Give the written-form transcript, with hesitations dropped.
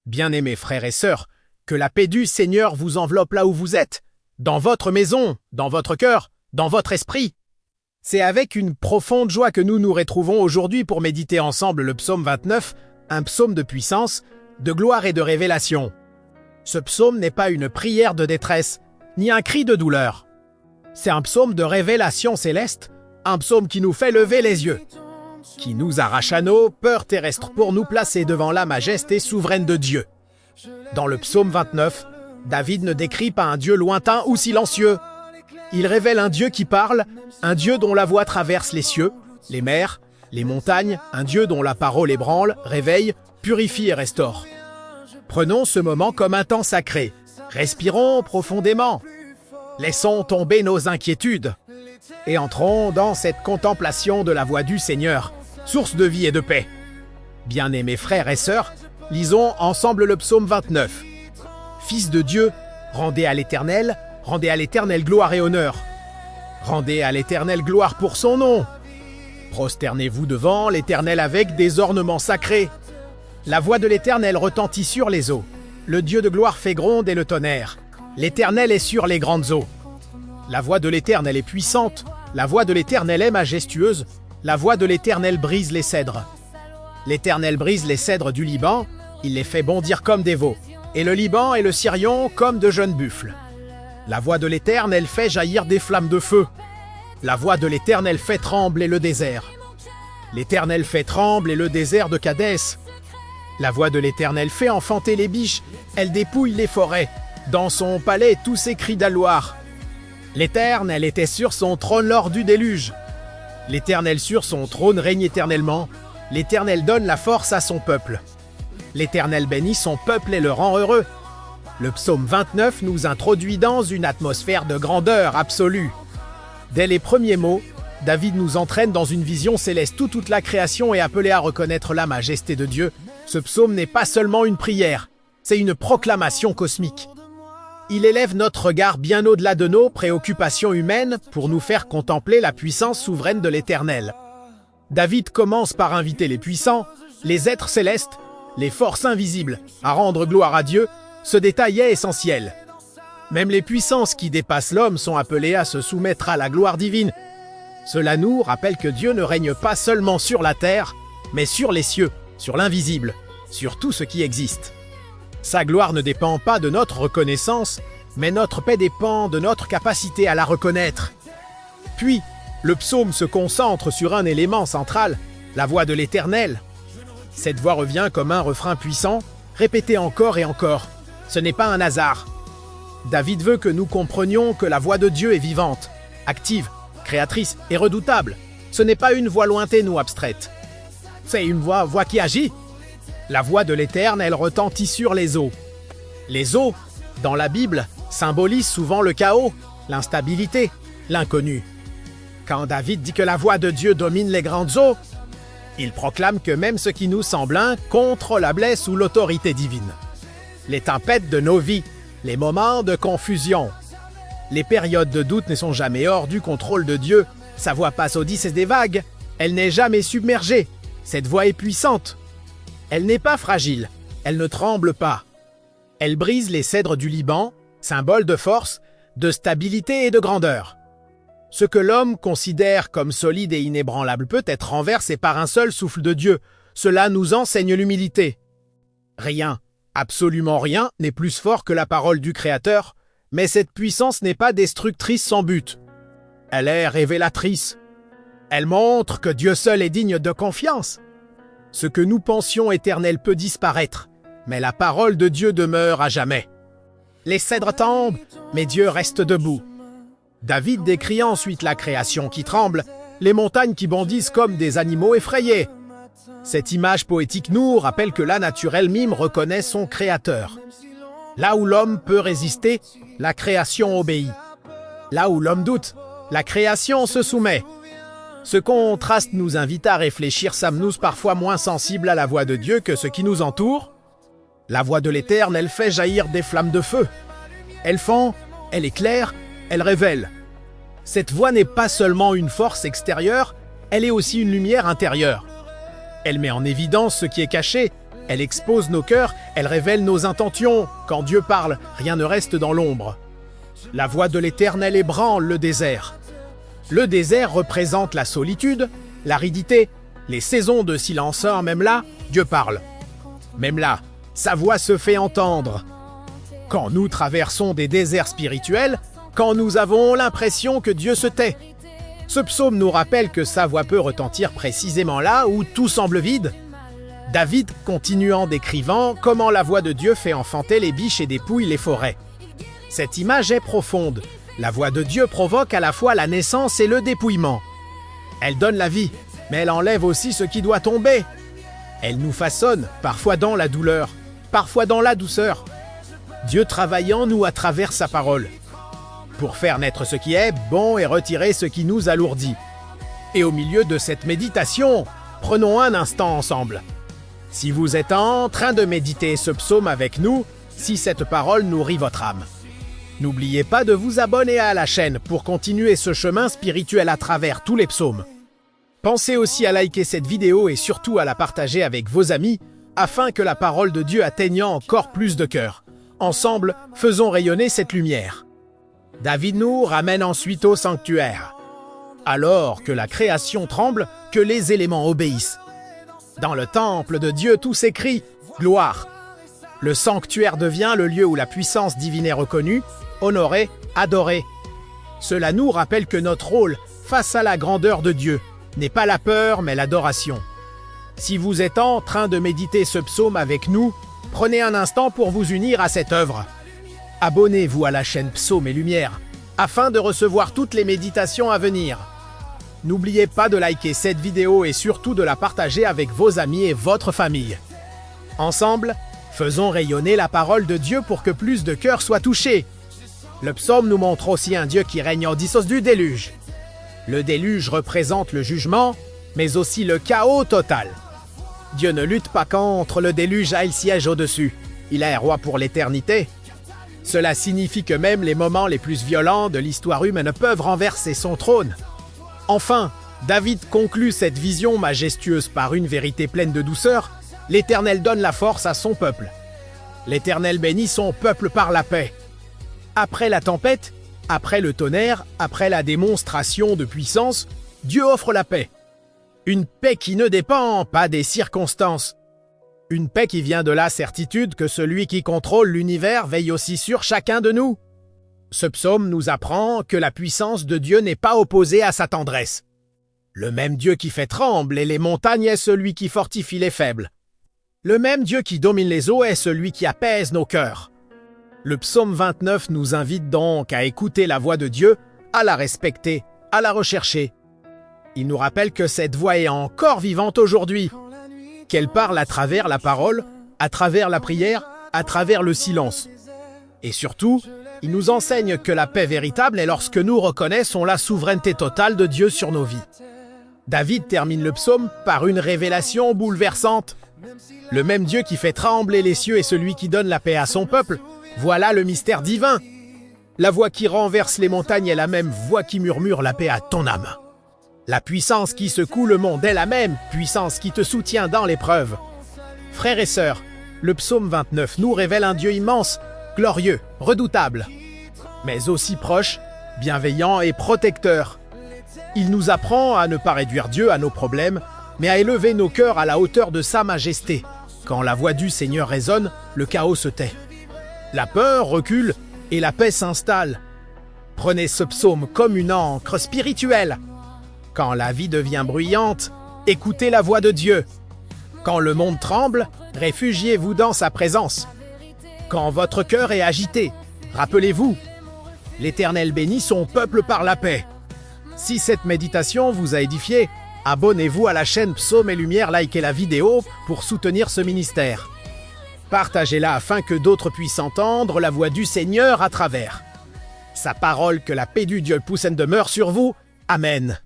Bien-aimés frères et sœurs, que la paix du Seigneur vous enveloppe là où vous êtes, dans votre maison, dans votre cœur, dans votre esprit. C'est avec une profonde joie que nous nous retrouvons aujourd'hui pour méditer ensemble le psaume 29, un psaume de puissance, de gloire et de révélation. Ce psaume n'est pas une prière de détresse, ni un cri de douleur. C'est un psaume de révélation céleste, un psaume qui nous fait lever les yeux, qui nous arrache à nos peurs terrestres pour nous placer devant la majesté souveraine de Dieu. Dans le psaume 29, David ne décrit pas un Dieu lointain ou silencieux. Il révèle un Dieu qui parle, un Dieu dont la voix traverse les cieux, les mers, les montagnes, un Dieu dont la parole ébranle, réveille, purifie et restaure. Prenons ce moment comme un temps sacré. Respirons profondément. Laissons tomber nos inquiétudes et entrons dans cette contemplation de la voix du Seigneur, source de vie et de paix. Bien-aimés frères et sœurs, lisons ensemble le psaume 29. Fils de Dieu, rendez à l'Éternel gloire et honneur. Rendez à l'Éternel gloire pour son nom. Prosternez-vous devant l'Éternel avec des ornements sacrés. La voix de l'Éternel retentit sur les eaux. Le Dieu de gloire fait gronder le tonnerre. L'Éternel est sur les grandes eaux. La voix de l'Éternel est puissante. La voix de l'Éternel est majestueuse. La voix de l'Éternel brise les cèdres. L'Éternel brise les cèdres du Liban. Il les fait bondir comme des veaux. Et le Liban et le Sirion comme de jeunes buffles. La voix de l'Éternel fait jaillir des flammes de feu. La voix de l'Éternel fait trembler le désert. L'Éternel fait trembler le désert de Kadès. La voix de l'Éternel fait enfanter les biches. Elle dépouille les forêts. Dans son palais, tous ces cris d'alloir. L'Éternel était sur son trône lors du déluge. L'Éternel sur son trône règne éternellement. L'Éternel donne la force à son peuple. L'Éternel bénit son peuple et le rend heureux. Le psaume 29 nous introduit dans une atmosphère de grandeur absolue. Dès les premiers mots, David nous entraîne dans une vision céleste où toute la création est appelée à reconnaître la majesté de Dieu. Ce psaume n'est pas seulement une prière, c'est une proclamation cosmique. Il élève notre regard bien au-delà de nos préoccupations humaines pour nous faire contempler la puissance souveraine de l'Éternel. David commence par inviter les puissants, les êtres célestes, les forces invisibles, à rendre gloire à Dieu. Ce détail est essentiel. Même les puissances qui dépassent l'homme sont appelées à se soumettre à la gloire divine. Cela nous rappelle que Dieu ne règne pas seulement sur la terre, mais sur les cieux, sur l'invisible, sur tout ce qui existe. Sa gloire ne dépend pas de notre reconnaissance, mais notre paix dépend de notre capacité à la reconnaître. Puis, le psaume se concentre sur un élément central, la voix de l'Éternel. Cette voix revient comme un refrain puissant, répété encore et encore. Ce n'est pas un hasard. David veut que nous comprenions que la voix de Dieu est vivante, active, créatrice et redoutable. Ce n'est pas une voix lointaine ou abstraite. C'est une voix qui agit. La voix de l'Éternel retentit sur les eaux. Les eaux, dans la Bible, symbolisent souvent le chaos, l'instabilité, l'inconnu. Quand David dit que la voix de Dieu domine les grandes eaux, il proclame que même ce qui nous semble contre la blesse sous l'autorité divine. Les tempêtes de nos vies, les moments de confusion, les périodes de doute ne sont jamais hors du contrôle de Dieu. Sa voix passe au-dessus des vagues. Elle n'est jamais submergée. Cette voix est puissante. Elle n'est pas fragile. Elle ne tremble pas. Elle brise les cèdres du Liban, symbole de force, de stabilité et de grandeur. Ce que l'homme considère comme solide et inébranlable peut être renversé par un seul souffle de Dieu. Cela nous enseigne l'humilité. Rien, absolument rien, n'est plus fort que la parole du Créateur, mais cette puissance n'est pas destructrice sans but. Elle est révélatrice. Elle montre que Dieu seul est digne de confiance. Ce que nous pensions éternel peut disparaître, mais la parole de Dieu demeure à jamais. Les cèdres tombent, mais Dieu reste debout. David décrit ensuite la création qui tremble, les montagnes qui bondissent comme des animaux effrayés. Cette image poétique nous rappelle que la nature elle-même reconnaît son Créateur. Là où l'homme peut résister, la création obéit. Là où l'homme doute, la création se soumet. Ce contraste nous invite à réfléchir, sommes-nous parfois moins sensibles à la voix de Dieu que ce qui nous entoure? La voix de l'Éternel fait jaillir des flammes de feu. Elle fend, elle éclaire, elle révèle. Cette voix n'est pas seulement une force extérieure, elle est aussi une lumière intérieure. Elle met en évidence ce qui est caché, Elle expose nos cœurs, elle révèle nos intentions. Quand Dieu parle, rien ne reste dans l'ombre. La voix de l'Éternel ébranle le désert. Le désert représente la solitude, l'aridité, les saisons de silence. Même là, Dieu parle. Même là, sa voix se fait entendre. Quand nous traversons des déserts spirituels, quand nous avons l'impression que Dieu se tait. Ce psaume nous rappelle que sa voix peut retentir précisément là où tout semble vide. David continue en décrivant comment la voix de Dieu fait enfanter les biches et dépouille les forêts. Cette image est profonde. La voix de Dieu provoque à la fois la naissance et le dépouillement. Elle donne la vie, mais elle enlève aussi ce qui doit tomber. Elle nous façonne, parfois dans la douleur, parfois dans la douceur. Dieu travaille en nous à travers sa parole, pour faire naître ce qui est bon et retirer ce qui nous alourdit. Et au milieu de cette méditation, prenons un instant ensemble. Si vous êtes en train de méditer ce psaume avec nous, si cette parole nourrit votre âme, n'oubliez pas de vous abonner à la chaîne pour continuer ce chemin spirituel à travers tous les psaumes. Pensez aussi à liker cette vidéo et surtout à la partager avec vos amis afin que la parole de Dieu atteigne encore plus de cœurs. Ensemble, faisons rayonner cette lumière. David nous ramène ensuite au sanctuaire. Alors que la création tremble, que les éléments obéissent. Dans le temple de Dieu, tout s'écrie « Gloire ». Le sanctuaire devient le lieu où la puissance divine est reconnue, honorée, adorée. Cela nous rappelle que notre rôle, face à la grandeur de Dieu, n'est pas la peur, mais l'adoration. Si vous êtes en train de méditer ce psaume avec nous, prenez un instant pour vous unir à cette œuvre. Abonnez-vous à la chaîne Psaumes et Lumière, afin de recevoir toutes les méditations à venir. N'oubliez pas de liker cette vidéo et surtout de la partager avec vos amis et votre famille. Ensemble, faisons rayonner la parole de Dieu pour que plus de cœurs soient touchés. Le psaume nous montre aussi un Dieu qui règne en dissociation du déluge. Le déluge représente le jugement, mais aussi le chaos total. Dieu ne lutte pas contre le déluge, il siège au-dessus. Il est roi pour l'éternité. Cela signifie que même les moments les plus violents de l'histoire humaine peuvent renverser son trône. Enfin, David conclut cette vision majestueuse par une vérité pleine de douceur. L'Éternel donne la force à son peuple. L'Éternel bénit son peuple par la paix. Après la tempête, après le tonnerre, après la démonstration de puissance, Dieu offre la paix. Une paix qui ne dépend pas des circonstances. Une paix qui vient de la certitude que celui qui contrôle l'univers veille aussi sur chacun de nous. Ce psaume nous apprend que la puissance de Dieu n'est pas opposée à sa tendresse. Le même Dieu qui fait trembler les montagnes est celui qui fortifie les faibles. Le même Dieu qui domine les eaux est celui qui apaise nos cœurs. Le psaume 29 nous invite donc à écouter la voix de Dieu, à la respecter, à la rechercher. Il nous rappelle que cette voix est encore vivante aujourd'hui, qu'elle parle à travers la parole, à travers la prière, à travers le silence. Et surtout, il nous enseigne que la paix véritable est lorsque nous reconnaissons la souveraineté totale de Dieu sur nos vies. David termine le psaume par une révélation bouleversante. Le même Dieu qui fait trembler les cieux est celui qui donne la paix à son peuple. Voilà le mystère divin. La voix qui renverse les montagnes est la même voix qui murmure la paix à ton âme. La puissance qui secoue le monde est la même puissance qui te soutient dans l'épreuve. Frères et sœurs, le psaume 29 nous révèle un Dieu immense, glorieux, redoutable, mais aussi proche, bienveillant et protecteur. Il nous apprend à ne pas réduire Dieu à nos problèmes, mais à élever nos cœurs à la hauteur de sa majesté. Quand la voix du Seigneur résonne, le chaos se tait. La peur recule et la paix s'installe. Prenez ce psaume comme une encre spirituelle. Quand la vie devient bruyante, écoutez la voix de Dieu. Quand le monde tremble, réfugiez-vous dans sa présence. Quand votre cœur est agité, rappelez-vous, l'Éternel bénit son peuple par la paix. Si cette méditation vous a édifié, abonnez-vous à la chaîne Psaumes et Lumière, likez la vidéo pour soutenir ce ministère. Partagez-la afin que d'autres puissent entendre la voix du Seigneur à travers. Sa parole, que la paix du Dieu pousse et demeure sur vous. Amen.